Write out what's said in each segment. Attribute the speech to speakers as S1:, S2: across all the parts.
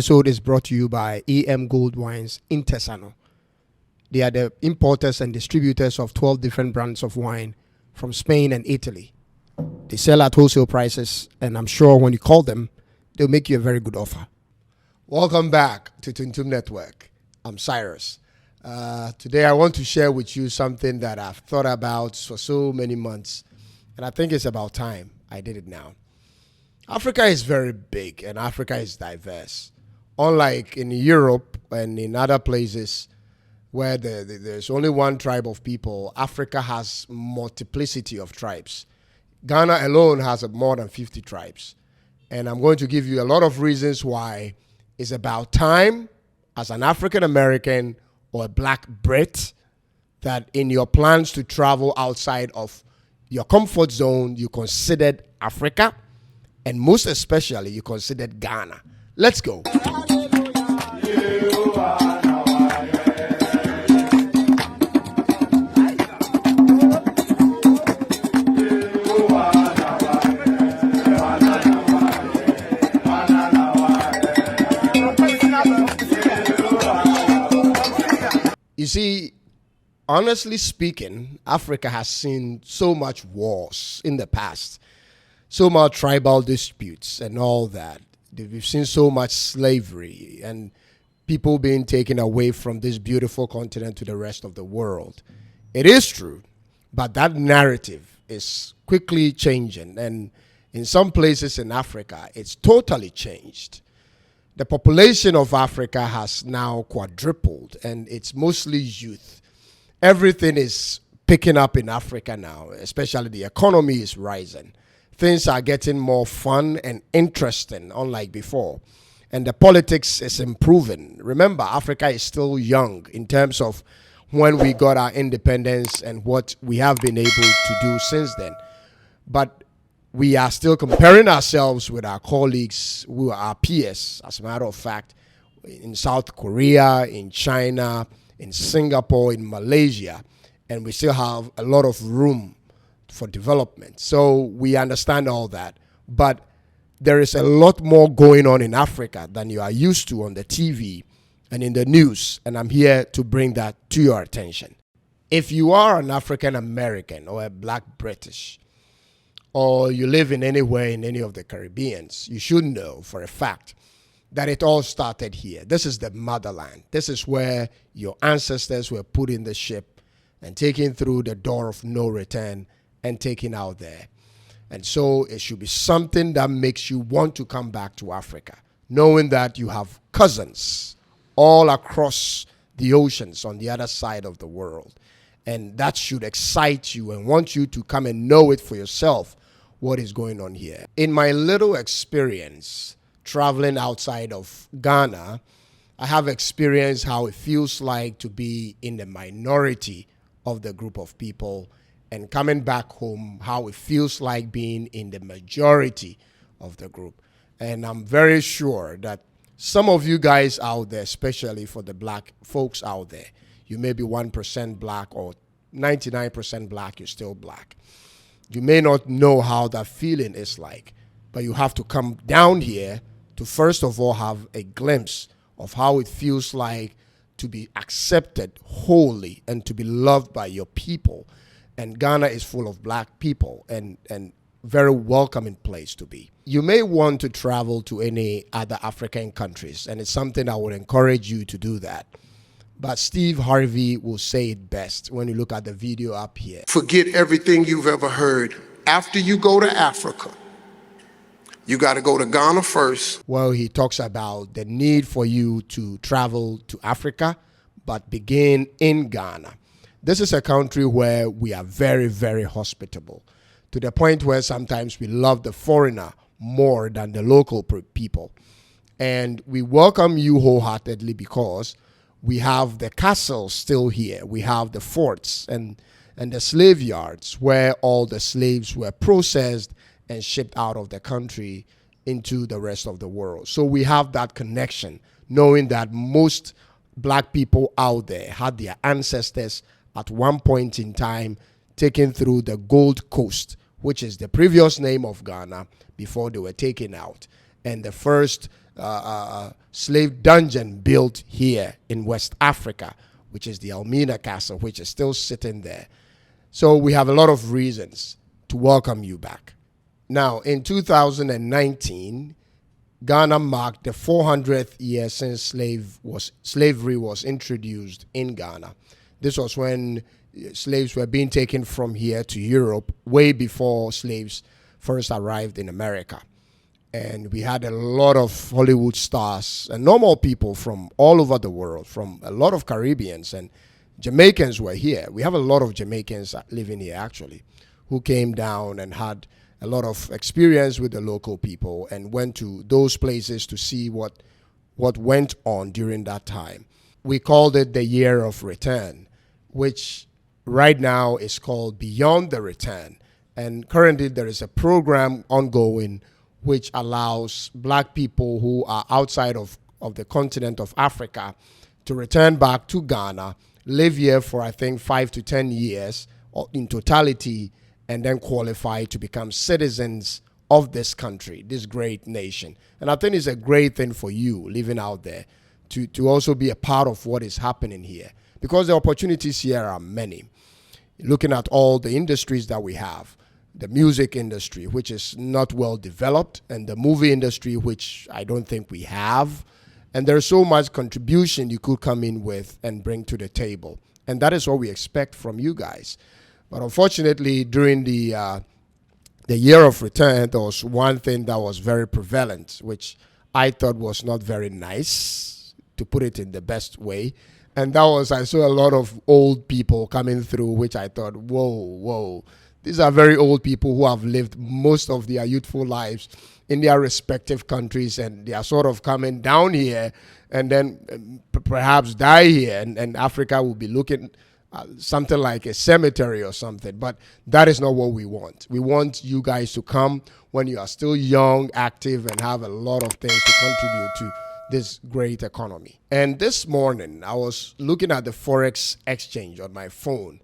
S1: episode is brought to you by EM Gold Wines in Tesano. They are the importers and distributors of 12 different brands of wine from Spain and Italy. They sell at wholesale prices, and I'm sure when you call them, they'll make you a very good offer. Welcome back to Tuntum Network. I'm Cyrus. Today I want to share with you something that I've thought about for so many months, and I think it's about time I did it now. Africa is very big and Africa is diverse. Unlike in Europe and in other places where there's only one tribe of people, Africa has multiplicity of tribes. Ghana alone has more than 50 tribes. And I'm going to give you a lot of reasons why it's about time as an African American or a black Brit that in your plans to travel outside of your comfort zone, you considered Africa. And most especially, you considered Ghana. Let's go. You see, honestly speaking, Africa has seen so much wars in the past. So much tribal disputes and all that. We've seen so much slavery and people being taken away from this beautiful continent to the rest of the world. It is true, but that narrative is quickly changing. And in some places in Africa, it's totally changed. The population of Africa has now quadrupled, and it's mostly youth. Everything is picking up in Africa now, especially the economy is rising. Things are getting more fun and interesting, unlike before. And the politics is improving. Remember, Africa is still young in terms of when we got our independence and what we have been able to do since then. But we are still comparing ourselves with our colleagues who are our peers, as a matter of fact, in South Korea, in China, in Singapore, in Malaysia. And we still have a lot of room for development. So we understand all that. But there is a lot more going on in Africa than you are used to on the TV and in the news. And I'm here to bring that to your attention. If you are an African American or a black British, or you live in anywhere in any of the Caribbeans, you should know for a fact that it all started here. This is the motherland. This is where your ancestors were put in the ship and taken through the door of no return and taken out there. And so it should be something that makes you want to come back to Africa, knowing that you have cousins all across the oceans on the other side of the world. And that should excite you and want you to come and know it for yourself, what is going on here. In my little experience traveling outside of Ghana, I have experienced how it feels like to be in the minority of the group of people, and coming back home, how it feels like being in the majority of the group. And I'm very sure that some of you guys out there, especially for the black folks out there, you may be 1% black or 99% black, you're still black. You may not know how that feeling is like, but you have to come down here to first of all have a glimpse of how it feels like to be accepted wholly and to be loved by your people. And Ghana is full of black people and very welcoming place to be. You may want to travel to any other African countries, and it's something I would encourage you to do that. But Steve Harvey will say it best when you look at the video up here.
S2: Forget everything you've ever heard. After you go to Africa, you got to go to Ghana first.
S1: Well, he talks about the need for you to travel to Africa, but begin in Ghana. This is a country where we are very, very hospitable, to the point where sometimes we love the foreigner more than the local people. And we welcome you wholeheartedly because we have the castles still here. We have the forts and the slave yards where all the slaves were processed and shipped out of the country into the rest of the world. So we have that connection, knowing that most black people out there had their ancestors at one point in time taken through the Gold Coast, which is the previous name of Ghana before they were taken out. And the first slave dungeon built here in West Africa, which is the Elmina Castle, which is still sitting there. So we have a lot of reasons to welcome you back. Now, in 2019, Ghana marked the 400th year since slavery was introduced in Ghana. This was when slaves were being taken from here to Europe, way before slaves first arrived in America. And we had a lot of Hollywood stars and normal people from all over the world, from a lot of Caribbeans and Jamaicans were here. We have a lot of Jamaicans living here, actually, who came down and had a lot of experience with the local people and went to those places to see what went on during that time. We called it the Year of Return, which right now is called Beyond the Return. And currently there is a program ongoing which allows black people who are outside of the continent of Africa to return back to Ghana, live here for, I think, 5 to 10 years in totality, and then qualify to become citizens of this country, this great nation. And I think it's a great thing for you living out there to also be a part of what is happening here, because the opportunities here are many. Looking at all the industries that we have, the music industry, which is not well developed, and the movie industry, which I don't think we have. And there's so much contribution you could come in with and bring to the table. And that is what we expect from you guys. But unfortunately, during the Year of Return, there was one thing that was very prevalent, which I thought was not very nice, to put it in the best way. And that was, I saw a lot of old people coming through, which I thought, whoa. These are very old people who have lived most of their youthful lives in their respective countries, and they are sort of coming down here and then perhaps die here, and Africa will be looking something like a cemetery or something. But that is not what we want. We want you guys to come when you are still young, active, and have a lot of things to contribute to this great economy. And this morning, I was looking at the Forex exchange on my phone,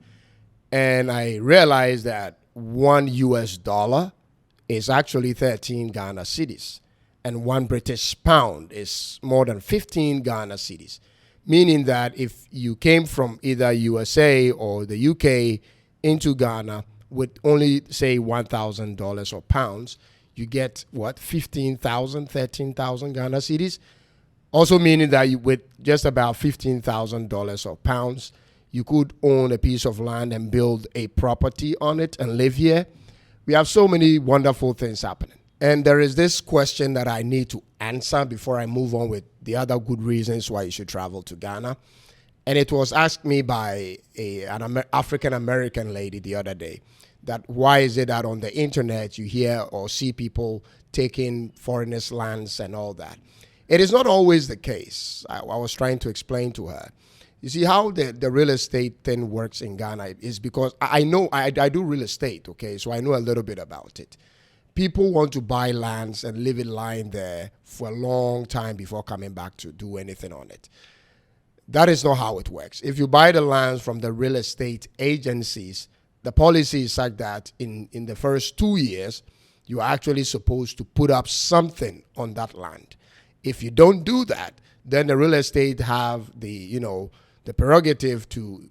S1: and I realized that $1 is actually 13 Ghana cedis, and 1 British pound is more than 15 Ghana cedis. Meaning that if you came from either USA or the UK into Ghana with only, say, $1,000 or pounds, you get, 15,000, 13,000 Ghana cedis. Also meaning that with just about $15,000 or pounds, you could own a piece of land and build a property on it and live here. We have so many wonderful things happening. And there is this question that I need to answer before I move on with the other good reasons why you should travel to Ghana. And it was asked me by an African-American lady the other day, that why is it that on the internet you hear or see people taking foreigners' lands and all that? It is not always the case. I was trying to explain to her. You see, how the real estate thing works in Ghana is because I know I do real estate, okay? So I know a little bit about it. People want to buy lands and leave it lying there for a long time before coming back to do anything on it. That is not how it works. If you buy the lands from the real estate agencies, the policy is like that in the first 2 years, you are actually supposed to put up something on that land. If you don't do that, then the real estate have the prerogative to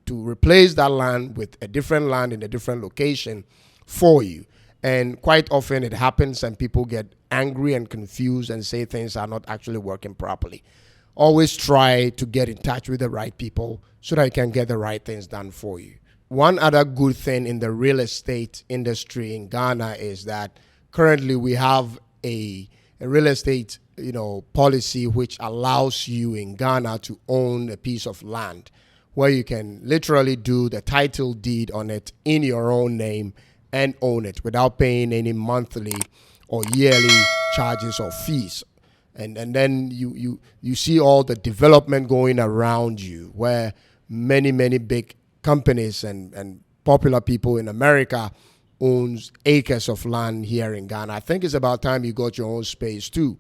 S1: replace that land with a different land in a different location for you. And quite often it happens and people get angry and confused and say things are not actually working properly. Always try to get in touch with the right people so that you can get the right things done for you. One other good thing in the real estate industry in Ghana is that currently we have a real estate policy which allows you in Ghana to own a piece of land where you can literally do the title deed on it in your own name and own it without paying any monthly or yearly charges or fees. And then you see all the development going around you, where many big companies and popular people in America owns acres of land here in Ghana. I think it's about time you got your own space too.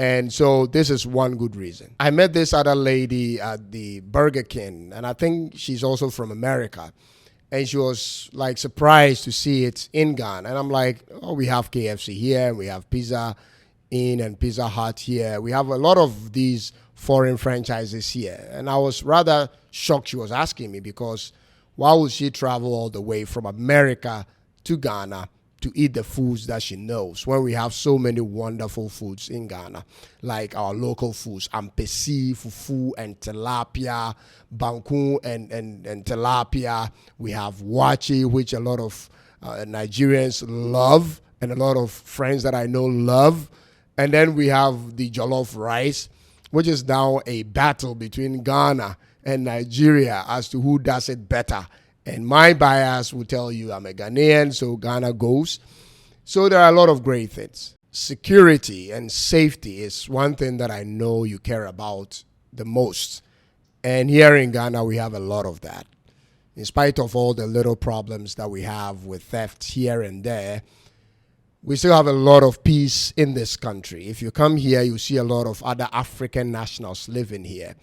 S1: And so this is one good reason. I met this other lady at the Burger King, and I think she's also from America. And she was like surprised to see it in Ghana. And I'm like, oh, we have KFC here, we have pizza Inn and Pizza Hut here. We have a lot of these foreign franchises here. And I was rather shocked she was asking me, because why would she travel all the way from America to Ghana to eat the foods that she knows when we have so many wonderful foods in Ghana, like our local foods, ampesi, fufu, and tilapia, banku and tilapia. We have wachi, which a lot of Nigerians love, and a lot of friends that I know love. And then we have the jollof rice, which is now a battle between Ghana and Nigeria as to who does it better. And my bias will tell you I'm a Ghanaian, so Ghana goes. So there are a lot of great things. Security and safety is one thing that I know you care about the most. And here in Ghana, we have a lot of that. In spite of all the little problems that we have with theft here and there, we still have a lot of peace in this country. If you come here, you see a lot of other African nationals living here.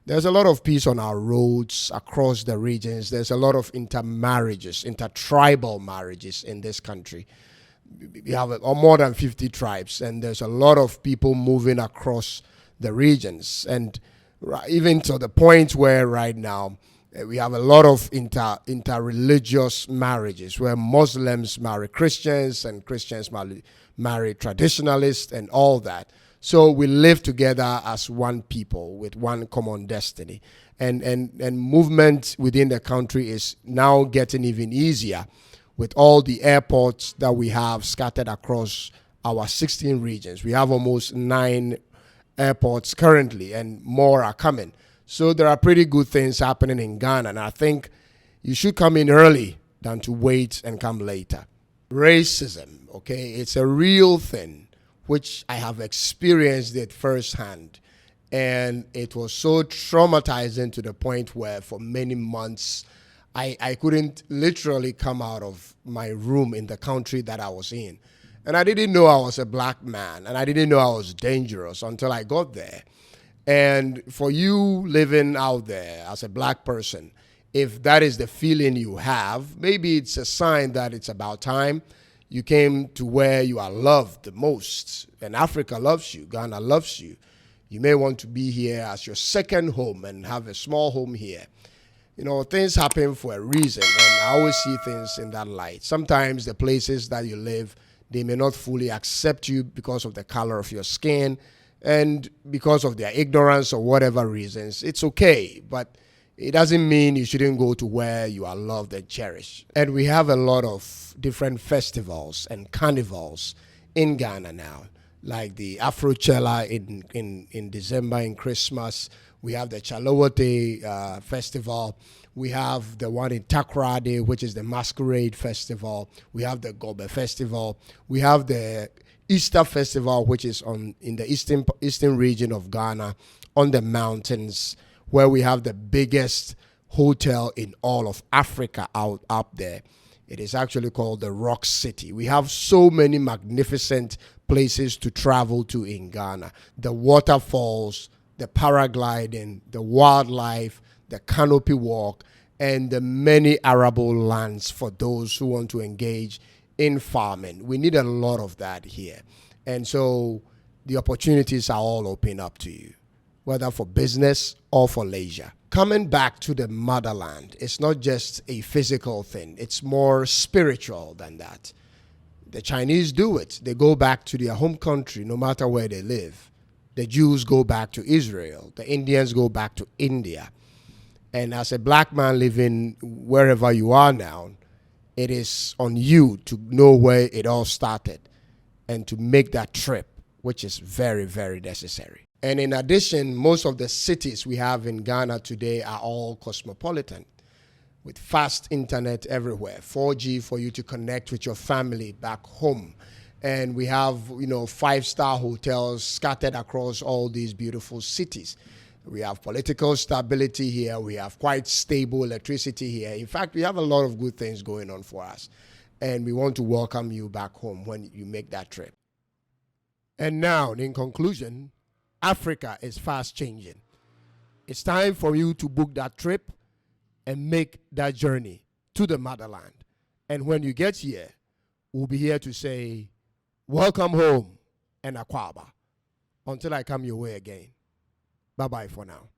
S1: There's a lot of peace on our roads across the regions. There's a lot of intermarriages, intertribal marriages in this country. We have more than 50 tribes, and there's a lot of people moving across the regions. And even to the point where right now, we have a lot of interreligious marriages where Muslims marry Christians and Christians marry traditionalists and all that. So we live together as one people with one common destiny. And movement within the country is now getting even easier with all the airports that we have scattered across our 16 regions. We have almost 9 airports currently, and more are coming. So there are pretty good things happening in Ghana, and I think you should come in early than to wait and come later. Racism, okay, it's a real thing, which I have experienced it firsthand. And it was so traumatizing to the point where for many months, I couldn't literally come out of my room in the country that I was in. And I didn't know I was a black man, and I didn't know I was dangerous until I got there. And for you living out there as a black person, if that is the feeling you have, maybe it's a sign that it's about time you came to where you are loved the most. And Africa loves you, Ghana loves you. You may want to be here as your second home and have a small home here. You know, things happen for a reason, and I always see things in that light. Sometimes the places that you live, they may not fully accept you because of the color of your skin, and because of their ignorance or whatever reasons. It's okay, but it doesn't mean you shouldn't go to where you are loved and cherished. And we have a lot of different festivals and carnivals in Ghana now, like the Afrochella in December, in Christmas. We have the Chalowote Festival. We have the one in Takoradi, which is the Masquerade Festival. We have the Gobe Festival. We have the Easter Festival, which is in the eastern region of Ghana, on the mountains, where we have the biggest hotel in all of Africa up there. It is actually called the Rock City. We have so many magnificent places to travel to in Ghana. The waterfalls, the paragliding, the wildlife, the canopy walk, and the many arable lands for those who want to engage in farming. We need a lot of that here. And so the opportunities are all open up to you, whether for business or for leisure. Coming back to the motherland, it's not just a physical thing. It's more spiritual than that. The Chinese do it. They go back to their home country no matter where they live. The Jews go back to Israel. The Indians go back to India. And as a black man living wherever you are now, it is on you to know where it all started and to make that trip, which is very, very necessary. And in addition, most of the cities we have in Ghana today are all cosmopolitan, with fast internet everywhere, 4G for you to connect with your family back home. And we have, 5-star hotels scattered across all these beautiful cities. We have political stability here. We have quite stable electricity here. In fact, we have a lot of good things going on for us. And we want to welcome you back home when you make that trip. And now, in conclusion, Africa is fast changing. It's time for you to book that trip and make that journey to the motherland. And when you get here, we'll be here to say, welcome home. and Akwaba. Until I come your way again. Bye bye for now.